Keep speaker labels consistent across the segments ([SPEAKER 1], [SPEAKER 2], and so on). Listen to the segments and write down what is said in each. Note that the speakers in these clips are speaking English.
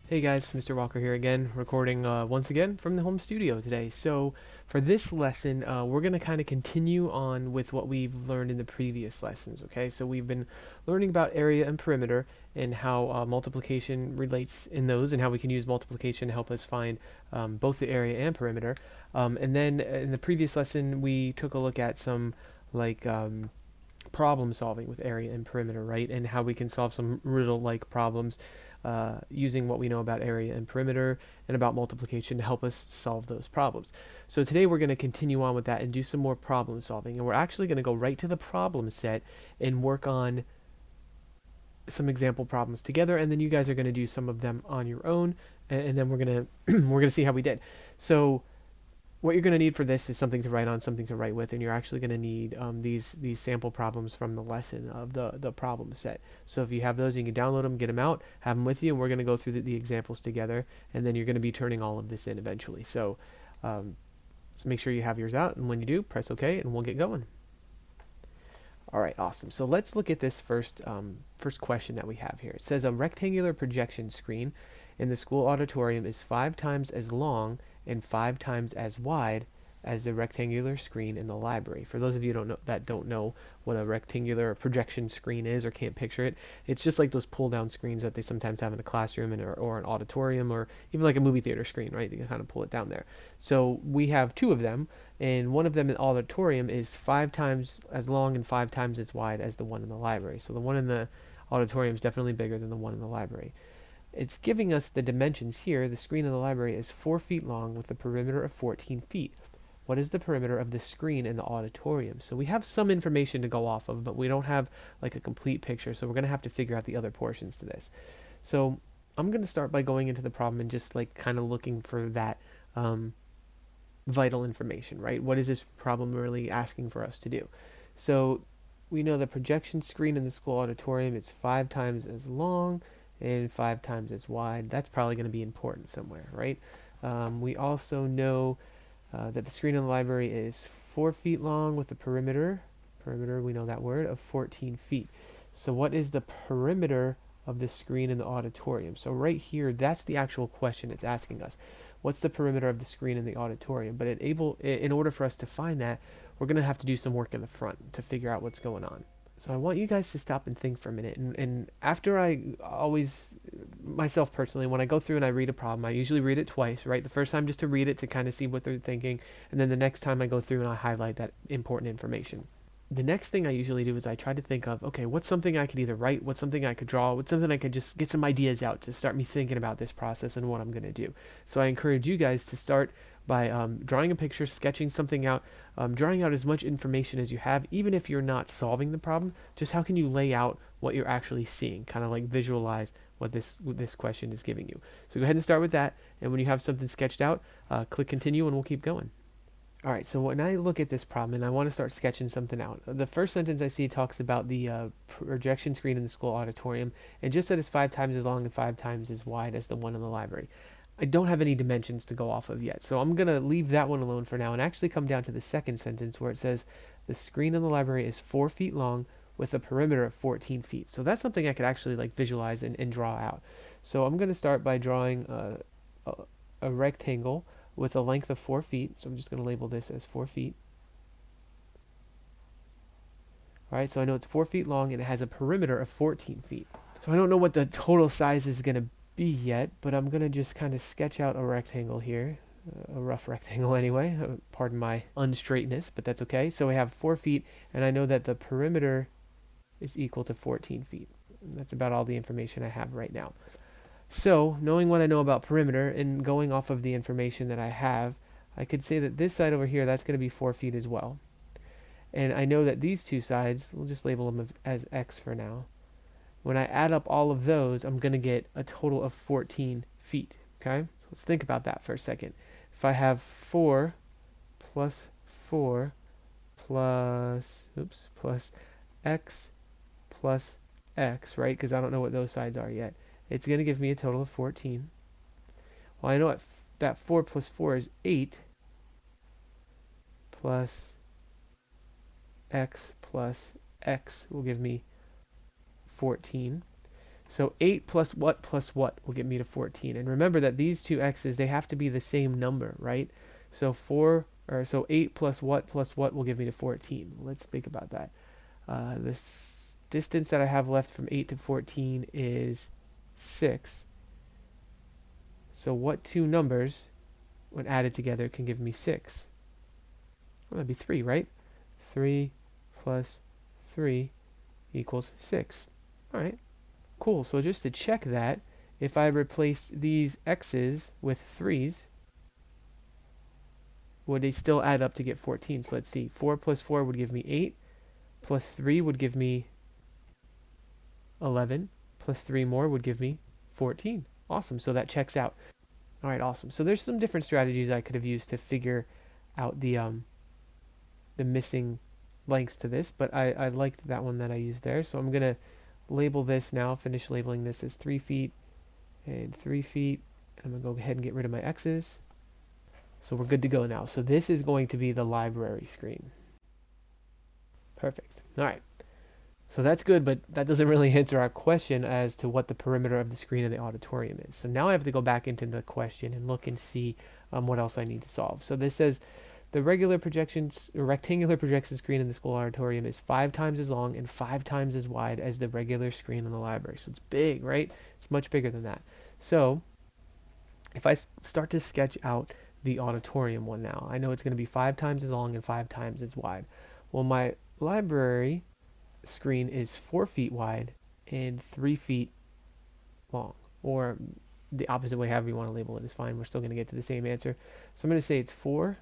[SPEAKER 1] Hey guys, Mr. Walker here again, recording once again from the home studio today. So, for this lesson, we're going to kind of continue on with what we've learned in the previous lessons, okay? So, we've been learning about area and perimeter and how multiplication relates in those and how we can use multiplication to help us find both the area and perimeter. And then in the previous lesson, we took a look at some like problem solving with area and perimeter, right? And how we can solve some riddle-like problems using what we know about area and perimeter and about multiplication to help us solve those problems. So today we're going to continue on with that and do some more problem solving. And we're actually going to go right to the problem set and work on some example problems together, and then you guys are going to do some of them on your own, and then we're going to we're going to see how we did. So what you're going to need for this is something to write on, something to write with, and you're actually going to need these sample problems from the lesson of the problem set. So if you have those, you can download them, get them out, have them with you, and we're going to go through the examples together, and then you're going to be turning all of this in eventually. Um, so make sure you have yours out, and when you do, press OK, and we'll get going. All right, awesome. So let's look at this first question that we have here. It says a rectangular projection screen in the school auditorium is 5 times as long and 5 times as wide as the rectangular screen in the library. For those of you that don't know what a rectangular projection screen is or can't picture it, it's just like those pull-down screens that they sometimes have in a classroom or an auditorium or even like a movie theater screen, right? You can kind of pull it down there. So we have two of them, and one of them in auditorium is 5 times as long and 5 times as wide as the one in the library. So the one in the auditorium is definitely bigger than the one in the library. It's giving us the dimensions here. The screen in the library is 4 feet long with a perimeter of 14 feet. What is the perimeter of the screen in the auditorium? So we have some information to go off of, but we don't have like a complete picture, so we're going to have to figure out the other portions to this. So I'm going to start by going into the problem and just like kind of looking for that vital information, right? What is this problem really asking for us to do? So we know the projection screen in the school auditorium is 5 times as long and 5 times as wide. That's probably going to be important somewhere, right? We also know that the screen in the library is 4 feet long with a perimeter, we know that word, of 14 feet. So what is the perimeter of the screen in the auditorium? So right here, that's the actual question it's asking us. What's the perimeter of the screen in the auditorium? But in order for us to find that, we're going to have to do some work in the front to figure out what's going on. So I want you guys to stop and think for a minute. And after I always, myself personally, when I go through and I read a problem, I usually read it twice, right? The first time just to read it to kind of see what they're thinking, and then the next time I go through and I highlight that important information. The next thing I usually do is I try to think of, okay, what's something I could either write, what's something I could draw, what's something I could just get some ideas out to start me thinking about this process and what I'm going to do. So I encourage you guys to start by drawing a picture, sketching something out, drawing out as much information as you have, even if you're not solving the problem. Just how can you lay out what you're actually seeing, kind of like visualize what this question is giving you. So go ahead and start with that, and when you have something sketched out, click continue and we'll keep going. All right, so when I look at this problem and I want to start sketching something out, the first sentence I see talks about the projection screen in the school auditorium, and just that it's 5 times as long and 5 times as wide as the one in the library. I don't have any dimensions to go off of yet, so I'm going to leave that one alone for now and actually come down to the second sentence where it says the screen in the library is 4 feet long with a perimeter of 14 feet. So that's something I could actually like visualize and draw out. So I'm going to start by drawing a rectangle with a length of 4 feet. So I'm just going to label this as 4 feet. All right, so I know it's 4 feet long and it has a perimeter of 14 feet. So I don't know what the total size is going to be yet, but I'm going to just kind of sketch out a rectangle here. A rough rectangle anyway. Pardon my unstraightness, but that's okay. So we have 4 feet, and I know that the perimeter is equal to 14 feet. And that's about all the information I have right now. So, knowing what I know about perimeter and going off of the information that I have, I could say that this side over here, that's going to be 4 feet as well. And I know that these two sides, we'll just label them as x for now. When I add up all of those, I'm going to get a total of 14 feet. Okay? So let's think about that for a second. If I have 4 plus 4 plus x plus x, right? Because I don't know what those sides are yet. It's going to give me a total of 14. Well, I know that 4 plus 4 is 8 plus x will give me 14. So 8 plus what will get me to 14. And remember that these two x's, they have to be the same number, right? So 8 plus what will give me to 14. Let's think about that. This distance that I have left from 8 to 14 is 6. So what two numbers, when added together, can give me 6? Well, that'd be 3, right? 3 plus 3 equals 6. All right, cool. So just to check that, if I replaced these x's with 3's, would they still add up to get 14? So let's see. 4 plus 4 would give me 8, plus 3 would give me 11, plus 3 more would give me 14. Awesome, so that checks out. All right, awesome. So there's some different strategies I could have used to figure out the missing lengths to this, but I liked that one that I used there. So I'm going to label this now, finish labeling this as 3 feet and 3 feet. I'm going to go ahead and get rid of my x's. So we're good to go now. So this is going to be the library screen. Perfect. All right. So that's good, but that doesn't really answer our question as to what the perimeter of the screen of the auditorium is. So now I have to go back into the question and look and see what else I need to solve. So this says the rectangular projection screen in the school auditorium is 5 times as long and 5 times as wide as the regular screen in the library. So it's big, right? It's much bigger than that. So if I start to sketch out the auditorium one now, I know it's going to be 5 times as long and 5 times as wide. Well, my library screen is 4 feet wide and 3 feet long, or the opposite way, however you want to label it is fine. We're still going to get to the same answer. So I'm going to say it's 4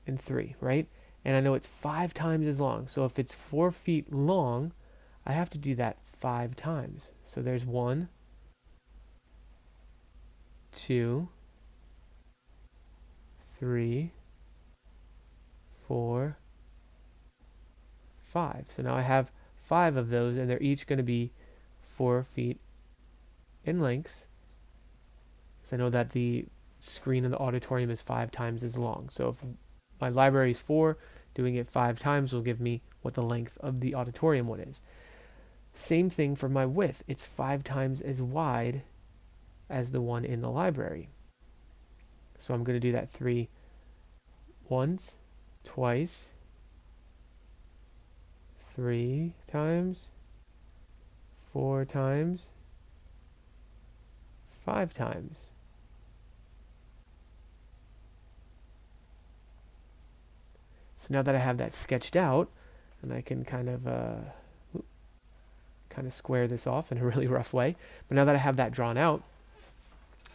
[SPEAKER 1] and 3, right? And I know it's 5 times as long. So if it's 4 feet long, I have to do that 5 times. So there's 1, 2, 3, 4, 5. So now I have 5 of those, and they're each going to be 4 feet in length. So I know that the screen in the auditorium is 5 times as long. So if my library is 4, doing it 5 times will give me what the length of the auditorium one is. Same thing for my width. It's 5 times as wide as the one in the library. So I'm going to do that 3 once, twice, 3 times, 4 times, 5 times. So now that I have that sketched out, and I can kind of square this off in a really rough way, but now that I have that drawn out,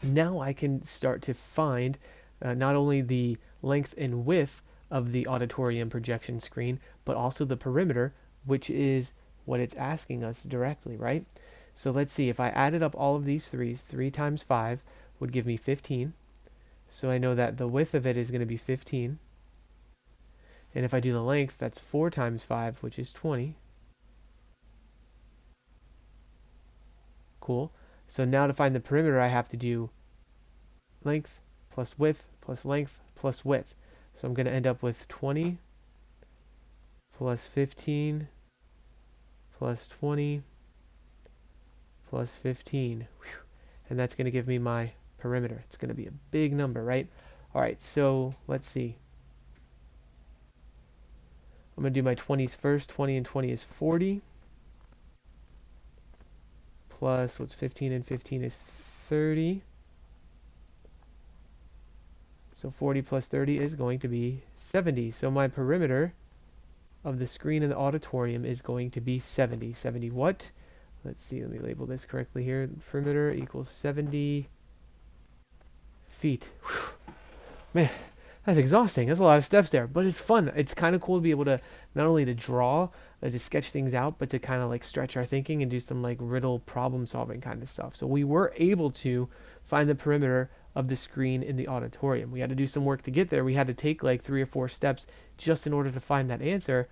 [SPEAKER 1] now I can start to find not only the length and width of the auditorium projection screen, but also the perimeter, which is what it's asking us directly, right? So let's see, if I added up all of these 3's, 3 times 5 would give me 15. So I know that the width of it is going to be 15. And if I do the length, that's 4 times 5, which is 20. Cool. So now to find the perimeter, I have to do length plus width plus length plus width. So I'm going to end up with 20 plus 15 plus 20 plus 15. Whew. And that's going to give me my perimeter. It's going to be a big number, right? All right, so let's see. I'm going to do my 20s first. 20 and 20 is 40. Plus, what's 15 and 15 is 30. So 40 plus 30 is going to be 70. So my perimeter of the screen in the auditorium is going to be 70. 70 what? Let's see, let me label this correctly here. Perimeter equals 70 feet. Whew. Man, that's exhausting. That's a lot of steps there, but it's fun. It's kind of cool to be able to not only to draw, to sketch things out, but to kind of like stretch our thinking and do some like riddle problem solving kind of stuff. So we were able to find the perimeter of the screen in the auditorium. We had to do some work to get there. We had to take like 3 or 4 steps just in order to find that answer,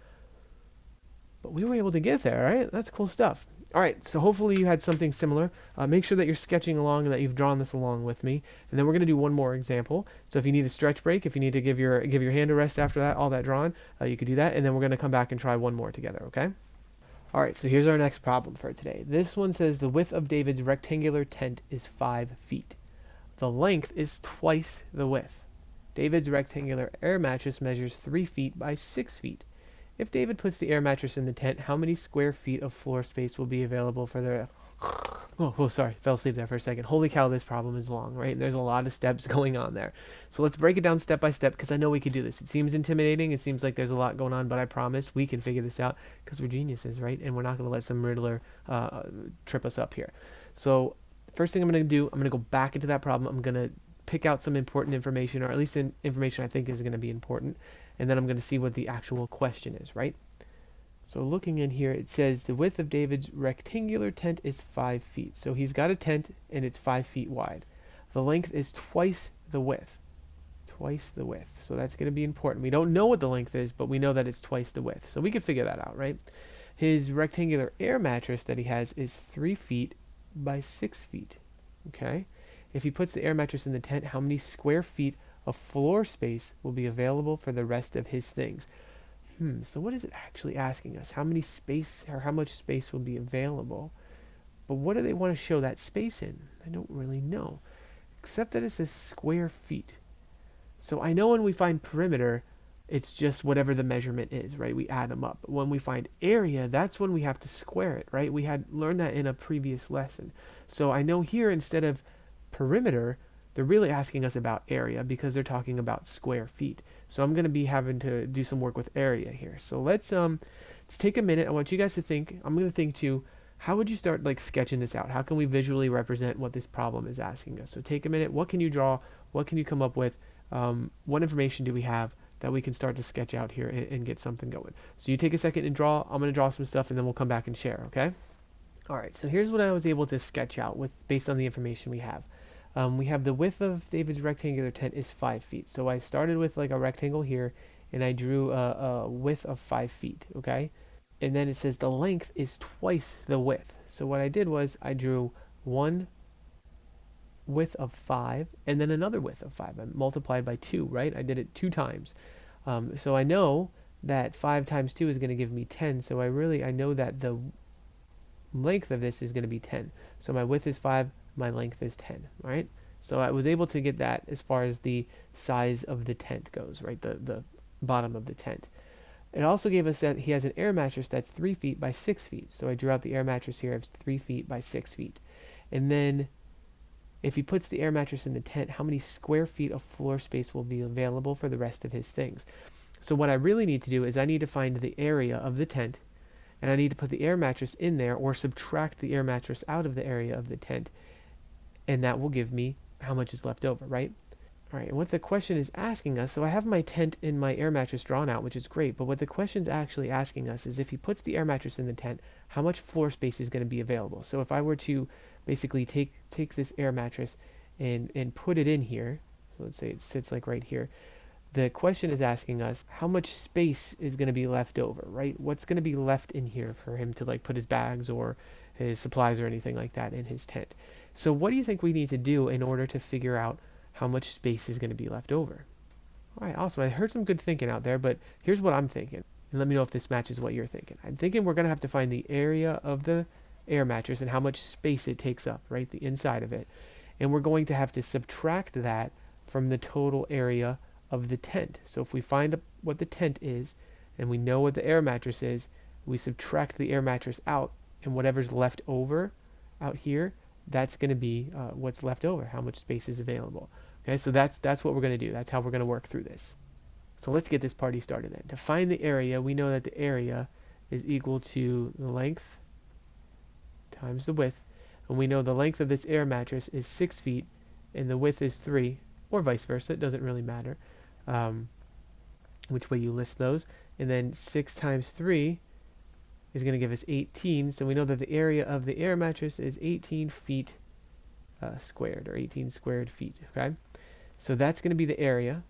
[SPEAKER 1] but we were able to get there, right? That's cool stuff. All right, so hopefully you had something similar. Make sure that you're sketching along and that you've drawn this along with me. And then we're going to do one more example. So if you need a stretch break, if you need to give your hand a rest after that, all that drawn, you could do that. And then we're going to come back and try one more together, okay? All right, so here's our next problem for today. This one says the width of David's rectangular tent is 5 feet. The length is twice the width. David's rectangular air mattress measures 3 feet by 6 feet. If David puts the air mattress in the tent, how many square feet of floor space will be available for the... sorry, fell asleep there for a second. Holy cow, this problem is long, right? And there's a lot of steps going on there. So let's break it down step by step because I know we can do this. It seems intimidating. It seems like there's a lot going on, but I promise we can figure this out because we're geniuses, right? And we're not going to let some Riddler trip us up here. So first thing I'm going to do, I'm going to go back into that problem. I'm going to pick out some important information, or at least information I think is going to be important, and then I'm going to see what the actual question is, right? So looking in here, it says the width of David's rectangular tent is 5 feet. So he's got a tent and it's 5 feet wide. The length is twice the width. Twice the width. So that's going to be important. We don't know what the length is, but we know that it's twice the width. So we can figure that out, right? His rectangular air mattress that he has is 3 feet by 6 feet. Okay? If he puts the air mattress in the tent, how many square feet of floor space will be available for the rest of his things? So what is it actually asking us? How many space, or how much space will be available? But what do they want to show that space in? I don't really know. Except that it says square feet. So I know when we find perimeter, it's just whatever the measurement is, right? We add them up. But when we find area, that's when we have to square it, right? We had learned that in a previous lesson. So I know here, instead of perimeter, they're really asking us about area because they're talking about square feet. So I'm going to be having to do some work with area here. So let's take a minute. I want you guys to think. I'm going to think too. How would you start like sketching this out? How can we visually represent what this problem is asking us? So take a minute. What can you draw? What can you come up with? What information do we have that we can start to sketch out here and get something going? So you take a second and draw. I'm going to draw some stuff and then we'll come back and share. Okay? All right. So here's what I was able to sketch out with based on the information we have. We have the width of David's rectangular tent is 5 feet. So I started with like a rectangle here, and I drew a width of 5 feet, okay? And then it says the length is twice the width. So what I did was I drew one width of 5, and then another width of 5. I multiplied by 2, right? I did it 2 times. So I know that 5 times 2 is going to give me 10. So I know that the length of this is going to be 10. So my width is 5, my length is 10, right? So I was able to get that as far as the size of the tent goes, right? The bottom of the tent. It also gave us that he has an air mattress that's 3 feet by 6 feet. So I drew out the air mattress here. It's 3 feet by 6 feet. And then if he puts the air mattress in the tent, how many square feet of floor space will be available for the rest of his things? So what I really need to do is I need to find the area of the tent, and I need to put the air mattress in there or subtract the air mattress out of the area of the tent, and that will give me how much is left over, right? All right, and what the question is asking us, so I have my tent and my air mattress drawn out, which is great, but what the question's actually asking us is if he puts the air mattress in the tent, how much floor space is going to be available? So if I were to basically take this air mattress and put it in here, so let's say it sits like right here, the question is asking us how much space is going to be left over, right? What's going to be left in here for him to like put his bags or his supplies or anything like that in his tent. So what do you think we need to do in order to figure out how much space is going to be left over? All right, awesome. I heard some good thinking out there, but here's what I'm thinking. And let me know if this matches what you're thinking. I'm thinking we're going to have to find the area of the air mattress and how much space it takes up, right? The inside of it. And we're going to have to subtract that from the total area of the tent. So if we find what the tent is and we know what the air mattress is, we subtract the air mattress out, and whatever's left over out here, that's going to be what's left over, how much space is available. Okay, so that's what we're going to do. That's how we're going to work through this. So let's get this party started then. To find the area, we know that the area is equal to the length times the width. And we know the length of this air mattress is 6 feet and the width is 3, or vice versa. It doesn't really matter which way you list those. And then 6 times 3 is going to give us 18. So we know that the area of the air mattress is 18 feet squared, or 18 squared feet. Okay, so that's going to be the area.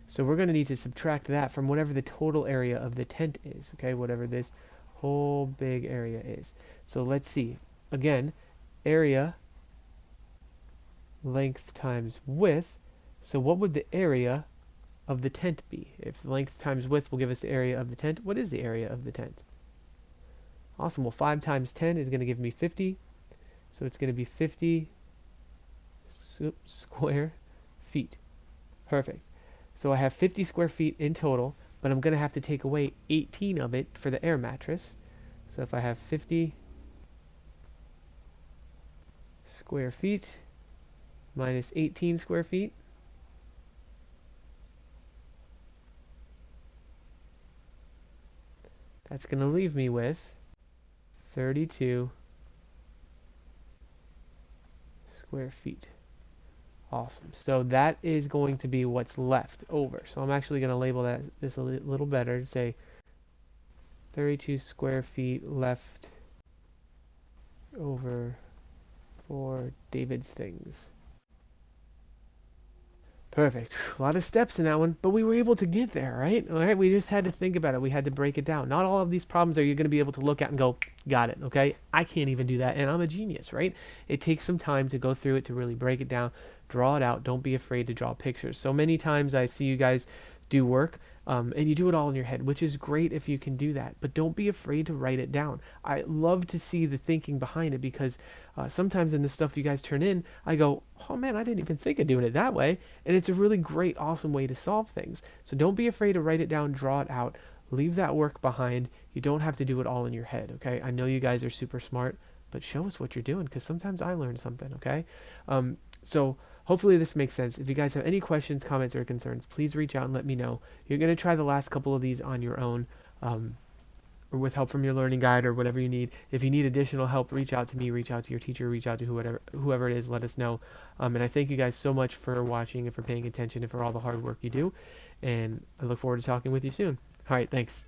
[SPEAKER 1] So we're going to need to subtract that from whatever the total area of the tent is, okay, whatever this whole big area is. So let's see. Again, area, length times width. So what would the area of the tent be? If length times width will give us the area of the tent, what is the area of the tent? Awesome. Well, 5 times 10 is going to give me 50. So it's going to be 50 square feet. Perfect. So I have 50 square feet in total, but I'm going to have to take away 18 of it for the air mattress. So if I have 50 square feet minus 18 square feet, that's going to leave me with 32 square feet. Awesome. So that is going to be what's left over. So I'm actually going to label this a little better to say 32 square feet left over for David's things. Perfect. A lot of steps in that one, but we were able to get there, right? All right, we just had to think about it. We had to break it down. Not all of these problems are you going to be able to look at and go, got it, okay? I can't even do that, and I'm a genius, right? It takes some time to go through it, to really break it down, draw it out. Don't be afraid to draw pictures. So many times I see you guys do work, and you do it all in your head, which is great if you can do that, but don't be afraid to write it down. I love to see the thinking behind it because sometimes in the stuff you guys turn in, I go, oh man, I didn't even think of doing it that way, and it's a really great, awesome way to solve things. So don't be afraid to write it down, draw it out, leave that work behind. You don't have to do it all in your head, okay? I know you guys are super smart, but show us what you're doing because sometimes I learn something, okay? So hopefully this makes sense. If you guys have any questions, comments, or concerns, please reach out and let me know. You're going to try the last couple of these on your own, or with help from your learning guide or whatever you need. If you need additional help, reach out to me, reach out to your teacher, reach out to whoever it is, let us know. And I thank you guys so much for watching and for paying attention and for all the hard work you do. And I look forward to talking with you soon. All right, thanks.